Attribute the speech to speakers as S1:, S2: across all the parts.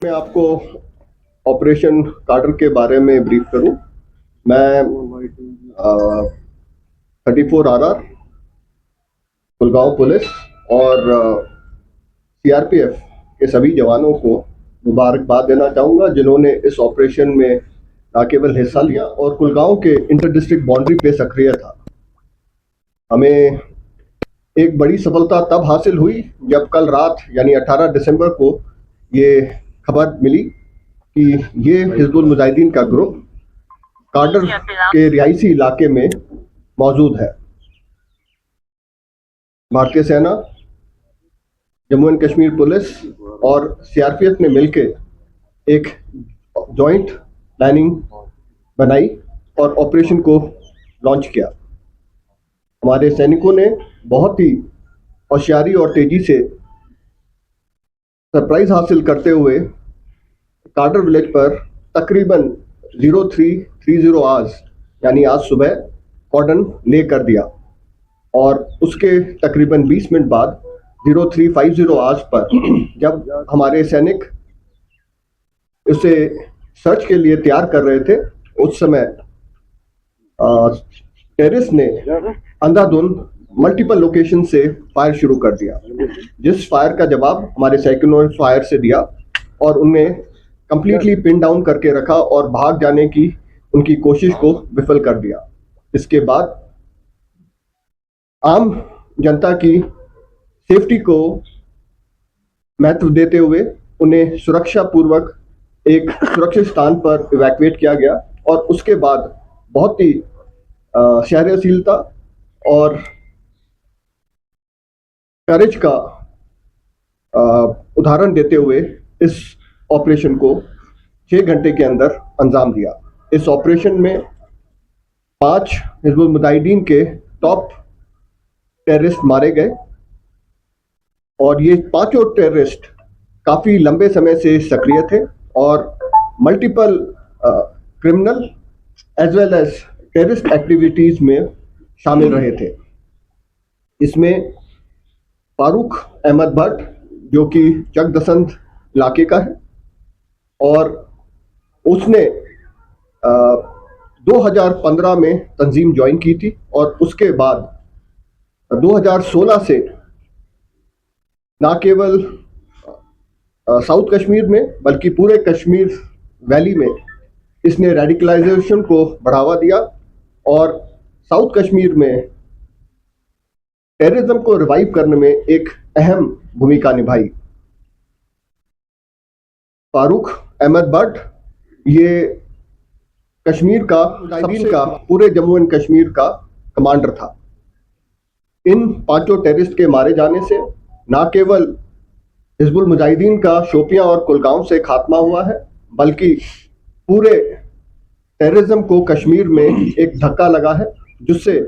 S1: मैं आपको operation quarter के बारे में ब्रीफ करूं। मैं 34 RR कुलगांव पुलिस और CRPF के सभी जवानों को मुबारकबाद देना चाहूँगा जिन्होंने इस ऑपरेशन में न केवल हिस्सा लिया और कुलगांव के इंटर डिस्ट्रिक्ट बाउंड्री पे सक्रिय था। हमें एक बड़ी सफलता तब हासिल हुई जब कल रात यानी 18 दिसंबर को ये खबर मिली कि ये हिजबुल मुजाहिदीन का ग्रुप कार्टर के रिहायशी इलाके में मौजूद है। भारतीय सेना, जम्मू एंड कश्मीर पुलिस और CRPF ने मिलकर एक जॉइंट प्लानिंग बनाई और ऑपरेशन को लॉन्च किया। हमारे सैनिकों ने बहुत ही होशियारी और तेजी से सरप्राइज हासिल करते हुए कार्टर विलेज पर तकरीबन 0330 आवर्स यानी आज सुबह कॉर्डन ले कर दिया और उसके तकरीबन 20 मिनट बाद 0350 आवर्स पर जब हमारे सैनिक उसे सर्च के लिए तैयार कर रहे थे, उस समय टेररिस्ट ने अंधाधुंध मल्टीपल लोकेशन से फायर शुरू कर दिया, जिस फायर का जवाब हमारे सैनिकों ने फायर से दिया और उन्हें कंप्लीटली पिन डाउन करके रखा और भाग जाने की उनकी कोशिश को विफल कर दिया। इसके बाद आम जनता की सेफ्टी को महत्व देते हुए उन्हें सुरक्षा पूर्वक एक सुरक्षित स्थान पर इवैक्यूएट किया गया और उसके बाद बहुत ही सहनशीलता और करेज का उदाहरण देते हुए इस ऑपरेशन को 6 घंटे के अंदर अंजाम दिया। इस ऑपरेशन में 5 हिजबुल मुजाहिदीन के टॉप टेररिस्ट मारे गए और ये पांचों टेररिस्ट काफी लंबे समय से सक्रिय थे और multiple criminal as well as terrorist activities में शामिल रहे थे। इसमें फारूक अहमद भट्ट जो कि चकदसंत इलाके का है और उसने 2015 में तंजीम ज्वाइन की थी और उसके बाद 2016 से ना केवल साउथ कश्मीर में बल्कि पूरे कश्मीर वैली में इसने रेडिकलाइजेशन को बढ़ावा दिया और साउथ कश्मीर में टेररिज्म को रिवाइव करने में एक अहम भूमिका निभाई। फारूक अहमद भट्ट ये कश्मीर का पूरे जम्मू एंड कश्मीर का कमांडर था। इन पांचों टेररिस्ट के मारे जाने से न केवल हिजबुल मुजाहिदीन का शोपियां और कुलगांव से खात्मा हुआ है बल्कि पूरे टेररिज्म को कश्मीर में एक धक्का लगा है, जिससे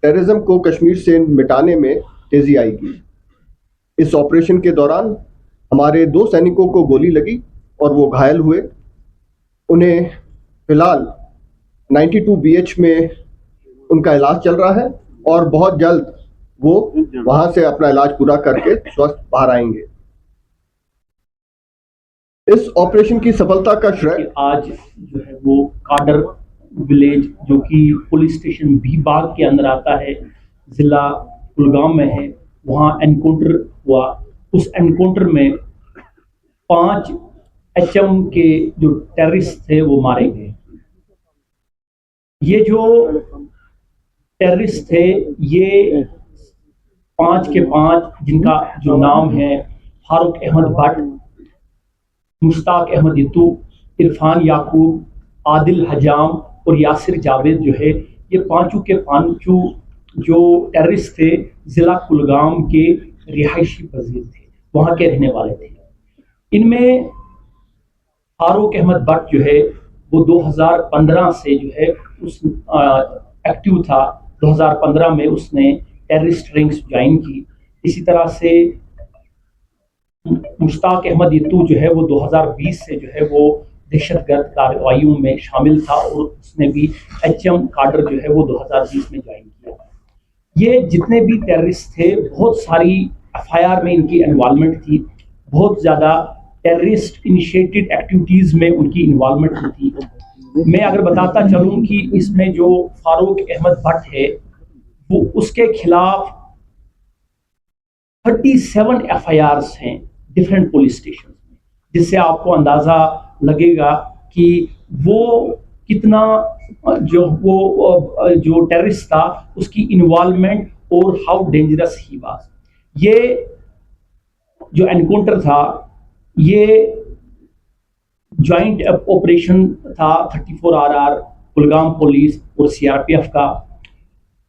S1: टेररिज्म को कश्मीर से मिटाने में तेजी आएगी। इस ऑपरेशन के दौरान हमारे 2 सैनिकों को गोली लगी और वो घायल हुए। उन्हें फिलहाल 92 BH में उनका इलाज चल रहा है और बहुत जल्द वो वहां से अपना इलाज पूरा करके स्वस्थ बाहर आएंगे। इस ऑपरेशन की सफलता का श्रेय
S2: आज जो है वो कार्टर विलेज जो कि पुलिस स्टेशन भीबाग के अंदर आता है, जिला कुलगाम में है, वहाँ एनकाउंटर हुआ। उस एनकाउंटर में 5 HM के जो टेररिस्ट थे वो मारे गए। ये जो टेररिस्ट थे ये 5 के 5 जिनका जो नाम है फारूक अहमद भट्ट, मुश्ताक अहमद इतू, इरफान याकूब, आदिल हजाम और यासिर जावेद जो है, ये पांचों के पांचों जो टेररिस्ट थे जिला कुलगाम के रिहायशी पजीर थे, वहाँ के रहने वाले थे। इनमें फारूक अहमद भट्ट जो है वो 2015 से जो है उस एक्टिव था। 2015 में उसने टेररिस्ट रिंग्स ज्वाइन की। इसी तरह से मुश्ताक अहमद इतू जो है वो 2020 से जो है वो दहशतगर्द कार्रवाइयों में शामिल था और उसने भी HM कार्टर जो है वो 2020 में ज्वाइन किया। ये जितने भी टेररिस्ट थे बहुत सारी FIR में इनकी इन्वॉल्वमेंट थी, बहुत ज़्यादा टेररिस्ट इनिशिएटेड एक्टिविटीज में उनकी इन्वॉल्वमेंट थी। मैं अगर बताता चलूं कि इसमें जो फारूक अहमद भट्ट है वो उसके खिलाफ 37 FIRs हैं डिफरेंट पुलिस स्टेशन में, जिससे आपको अंदाजा लगेगा कि वो कितना जो टेररिस्ट था उसकी इन्वॉल्वमेंट और हाउ डेंजरस ही वाज। ये जो एनकाउंटर था ये जॉइंट ऑपरेशन था 34RR कुलगाम पुलिस और CRPF का।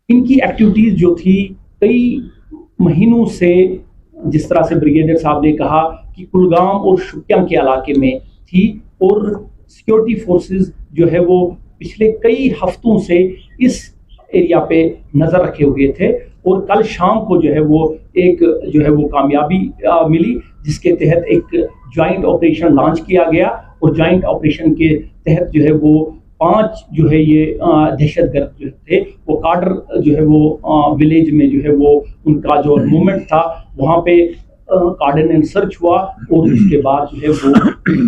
S2: इनकी एक्टिविटीज जो थी कई महीनों से, जिस तरह से ब्रिगेडियर साहब ने कहा कि कुलगाम और शुपियां के इलाके में थी, और सिक्योरिटी फोर्सेस जो है वो पिछले कई हफ्तों से इस एरिया पे नज़र रखे हुए थे। और कल शाम को जो है वो कामयाबी मिली, जिसके तहत एक जॉइंट ऑपरेशन लॉन्च किया गया। और जॉइंट ऑपरेशन के तहत जो है वो 5 जो है ये दहशतगर्द जो थे वो काडर जो है वो विलेज में जो है वो उनका जो मूवमेंट था वहाँ पे कार्डिनेट सर्च हुआ, और उसके बाद जो है वो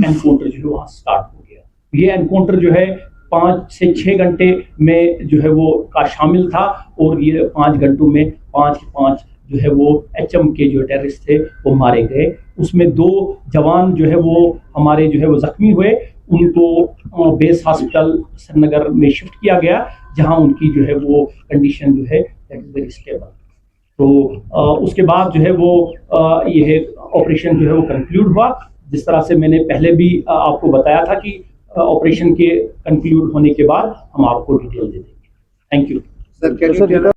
S2: एनकाउंटर जो है वहाँ स्टार्ट हो गया। ये एनकाउंटर जो है 5 से 6 घंटे में जो है वो का शामिल था, और ये 5 घंटों में 5 के 5 जो है वो HM के जो टेररिस्ट थे वो मारे गए। उसमें 2 जवान जो है वो हमारे जो है वो जख्मी हुए, उनको बेस हॉस्पिटल श्रीनगर में शिफ्ट किया गया, जहां उनकी जो है वो कंडीशन जो है दैट इज वेरी स्टेबल। तो उसके बाद जो है वो यह ऑपरेशन जो है वो कंक्लूड हुआ। जिस तरह से मैंने पहले भी आपको बताया था कि ऑपरेशन के कंक्लूड होने के बाद हम आपको डिटेल दे देंगे। Thank you
S3: sir.